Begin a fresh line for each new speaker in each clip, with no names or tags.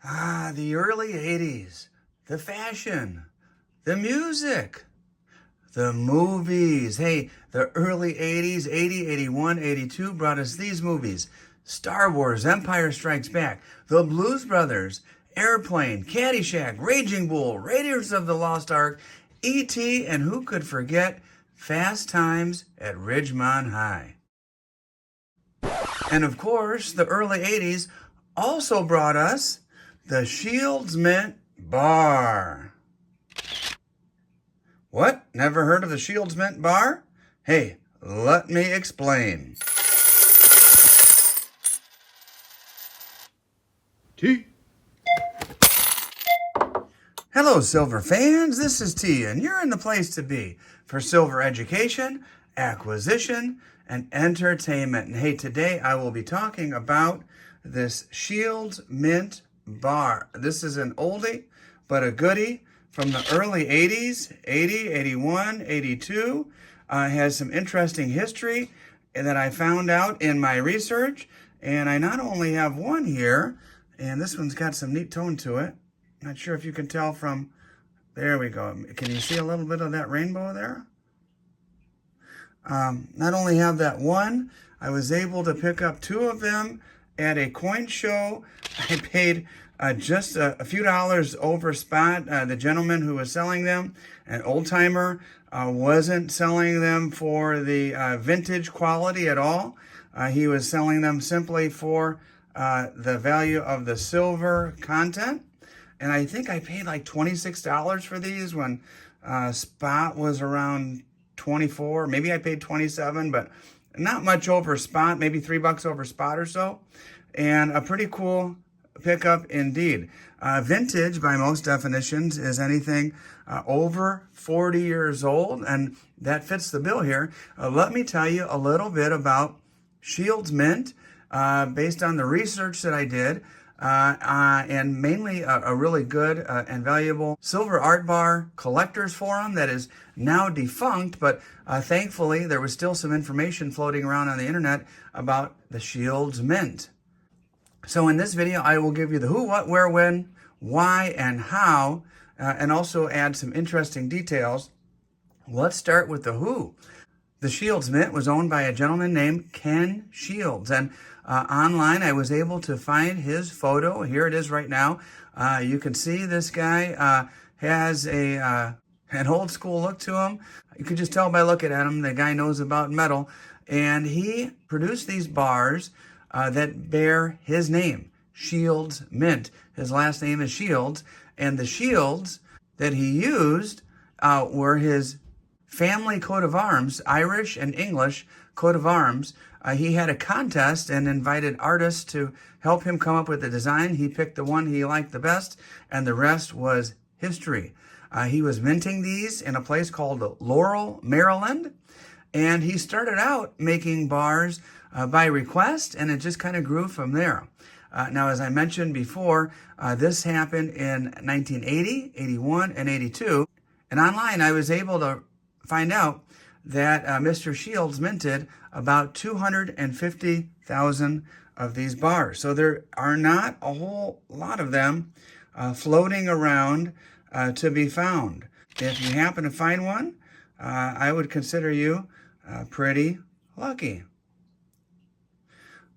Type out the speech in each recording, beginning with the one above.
The early 80s, the fashion, the music, the movies. Hey, the early 80s, 80, 81, 82 brought us these movies. Star Wars, Empire Strikes Back, The Blues Brothers, Airplane, Caddyshack, Raging Bull, Raiders of the Lost Ark, E.T., and who could forget Fast Times at Ridgemont High. And of course, the early 80s also brought us the Shields Mint Bar. What? Never heard of the Shields Mint Bar? Hey, let me explain.
T.
Hello, Silver fans. This is T, and you're in the place to be for Silver education, acquisition, and entertainment. And hey, today I will be talking about this Shields Mint Bar. This is an oldie, but a goodie from the early 80s, 80, 81, 82. Has some interesting history that I found out in my research. And I not only have one here, and this one's got some neat tone to it. Not sure if you can tell from, there we go. Can you see a little bit of that rainbow there? Not only have that one, I was able to pick up two of them at a coin show. I paid just a few dollars over spot. The gentleman who was selling them, an old timer, wasn't selling them for the vintage quality at all. He was selling them simply for the value of the silver content. And I think I paid like $26 for these when spot was around 24. Maybe I paid 27, but not much over spot, maybe $3 over spot or so. And a pretty cool pickup indeed. Vintage, by most definitions, is anything over 40 years old, and that fits the bill here. Let me tell you a little bit about Shields Mint, based on the research that I did, and mainly a really good and valuable silver art bar collectors forum that is now defunct, but thankfully there was still some information floating around on the internet about the Shields Mint. So in this video, I will give you the who, what, where, when, why, and how, and also add some interesting details. Let's start with the who. The Shields Mint was owned by a gentleman named Ken Shields, and online I was able to find his photo. Here it is right now. You can see this guy has an old school look to him. You could just tell by looking at him, the guy knows about metal, and he produced these bars that bear his name, Shields Mint. His last name is Shields, and the shields that he used were his family coat of arms, Irish and English coat of arms. He had a contest and invited artists to help him come up with the design. He picked the one he liked the best, and the rest was history. He was minting these in a place called Laurel, Maryland, and he started out making bars by request, and it just kind of grew from there. Now, as I mentioned before, this happened in 1980, 81, and 82. And online, I was able to find out that Mr. Shields minted about 250,000 of these bars. So there are not a whole lot of them floating around to be found. If you happen to find one, I would consider you pretty lucky.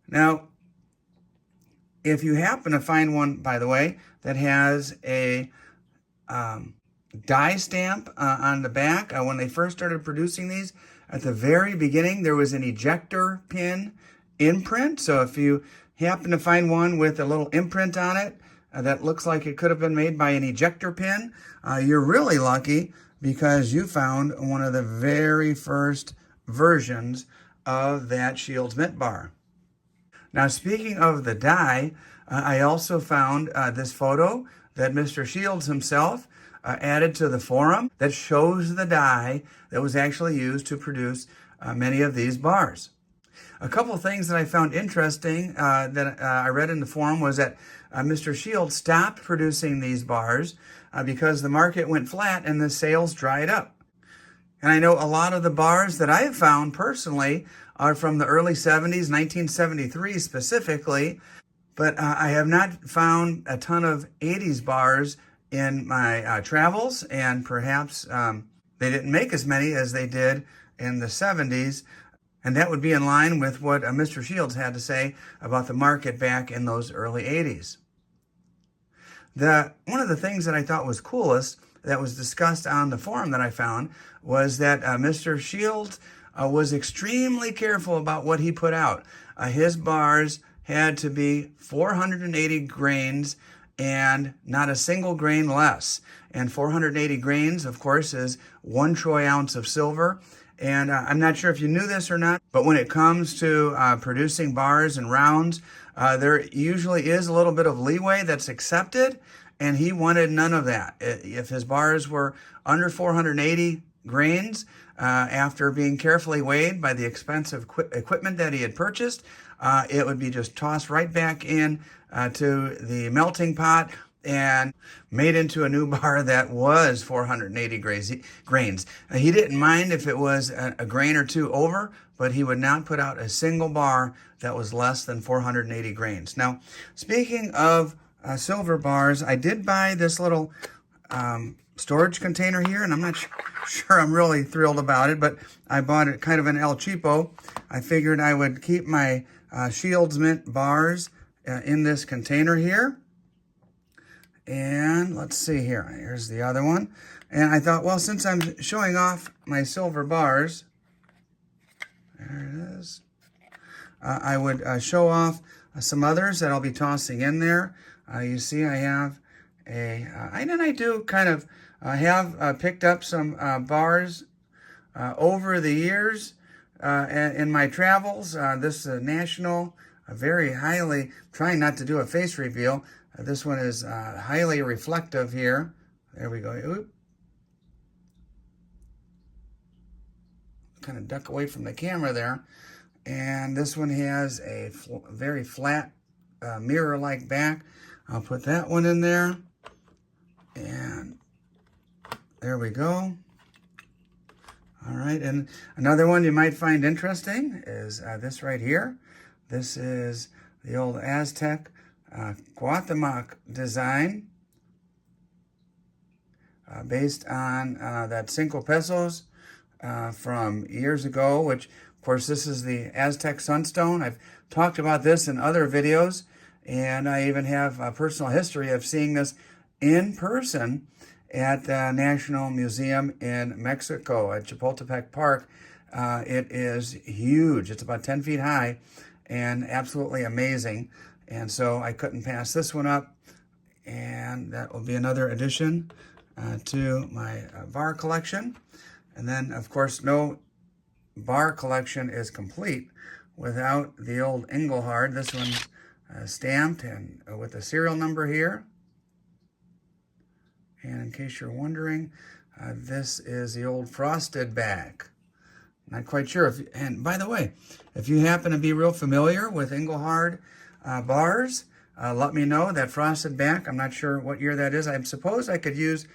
Now, if you happen to find one, by the way, that has a die stamp on the back, when they first started producing these, at the very beginning, there was an ejector pin imprint. So if you happen to find one with a little imprint on it that looks like it could have been made by an ejector pin, you're really lucky because you found one of the very first versions of that Shields Mint bar. Now, speaking of the die, I also found this photo that Mr. Shields himself added to the forum that shows the die that was actually used to produce many of these bars. A couple things that I found interesting that I read in the forum was that Mr. Shields stopped producing these bars because the market went flat and the sales dried up. And I know a lot of the bars that I have found personally are from the early 70s, 1973 specifically. But I have not found a ton of 80s bars in my travels, and perhaps they didn't make as many as they did in the 70s. And that would be in line with what Mr. Shields had to say about the market back in those early 80s. One of the things that I thought was coolest that was discussed on the forum that I found was that Mr. Shields was extremely careful about what he put out. His bars had to be 480 grains and not a single grain less. And 480 grains, of course, is 1 troy ounce of silver. And I'm not sure if you knew this or not, but when it comes to producing bars and rounds, there usually is a little bit of leeway that's accepted, and he wanted none of that. If his bars were under 480 grains, after being carefully weighed by the expensive equipment that he had purchased, it would be just tossed right back in to the melting pot and made into a new bar that was 480 grains. He didn't mind if it was a grain or two over, but he would not put out a single bar that was less than 480 grains. Now, speaking of silver bars, I did buy this little storage container here, and I'm not sure I'm really thrilled about it, but I bought it kind of an El Cheapo. I figured I would keep my Shields Mint bars in this container here. And let's see here. Here's the other one. And I thought, well, since I'm showing off my silver bars, there it is, I would show off some others that I'll be tossing in there. You see I have I do kind of have picked up some bars over the years in my travels. This national, very highly, trying not to do a face reveal. This one is highly reflective here. There we go. Oop. Kind of duck away from the camera there. And this one has a very flat mirror-like back. I'll put that one in there. And there we go. All right, and another one you might find interesting is this right here. This is the old Aztec Guatemoc design based on that 5 pesos from years ago, which, of course, this is the Aztec Sunstone. I've talked about this in other videos, and I even have a personal history of seeing this in person at the National Museum in Mexico at Chapultepec Park. It is huge. It's about 10 feet high and absolutely amazing. And so I couldn't pass this one up. And that will be another addition to my bar collection. And then, of course, no bar collection is complete without the old Engelhard. This one's stamped and with a serial number here. And in case you're wondering, this is the old frosted back. Not quite sure if, and by the way, if you happen to be real familiar with Engelhard bars, let me know. That frosted back, I'm not sure what year that is. I suppose I could use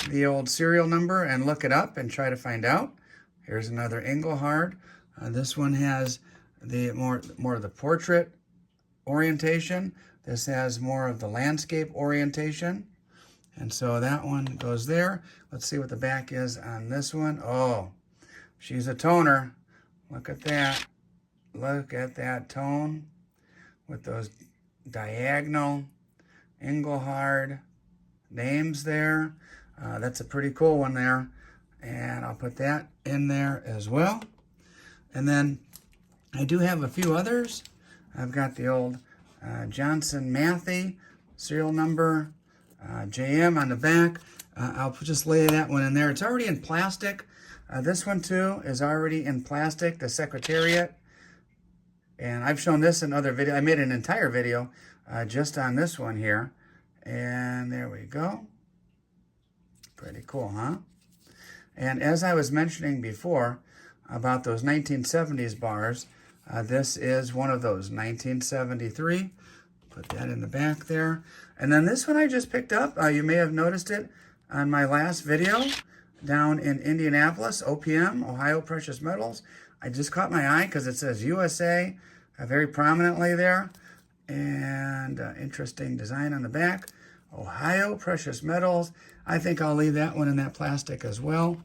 the old serial number and look it up and try to find out. Here's another Engelhard. This one has the more of the portrait orientation. This has more of the landscape orientation. And so that one goes there. Let's see what the back is on this one. Oh, she's a toner. Look at that. Look at that tone with those diagonal Engelhard names there. That's a pretty cool one there. And I'll put that in there as well. And then I do have a few others. I've got the old Johnson Matthey serial number. JM on the back. I'll just lay that one in there. It's already in plastic. This one too is already in plastic, the Secretariat. And I've shown this in other videos. I made an entire video just on this one here. And there we go. Pretty cool, huh? And as I was mentioning before about those 1970s bars, this is one of those, 1973. Put that in the back there. And then this one I just picked up. You may have noticed it on my last video down in Indianapolis, OPM, Ohio Precious Metals. I just caught my eye because it says USA very prominently there. And interesting design on the back. Ohio Precious Metals. I think I'll leave that one in that plastic as well.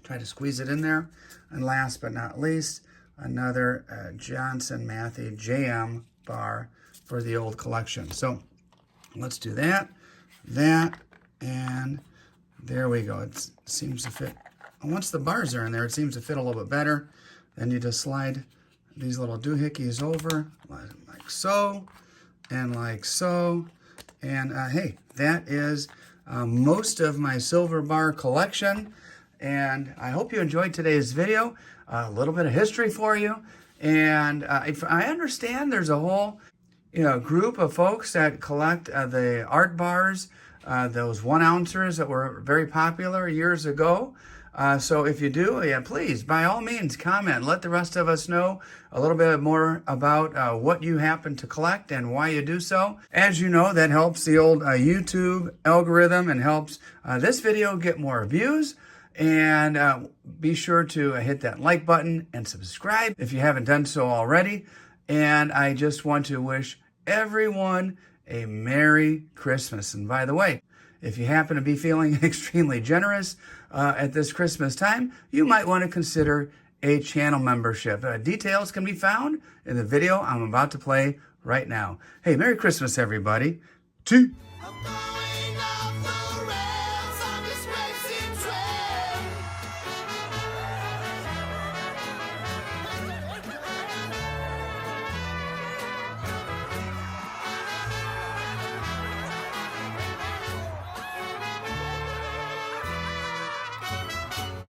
Try to squeeze it in there. And last but not least, another Johnson Matthey JM bar for the old collection. So let's do that, and there we go. It seems to fit. Once the bars are in there, it seems to fit a little bit better. Then you just slide these little doohickeys over like so, and like so. And hey, that is most of my silver bar collection. And I hope you enjoyed today's video. A little bit of history for you. And if I understand there's a whole group of folks that collect the art bars, those 1 ouncers that were very popular years ago. So if you do, yeah, please, by all means, comment. Let the rest of us know a little bit more about what you happen to collect and why you do so. As you know, that helps the old YouTube algorithm and helps this video get more views. And be sure to hit that like button and subscribe if you haven't done so already. And I just want to wish everyone a Merry Christmas. And by the way, if you happen to be feeling extremely generous at this Christmas time, you might want to consider a channel membership. Details can be found in the video I'm about to play right now. Hey, Merry Christmas, everybody.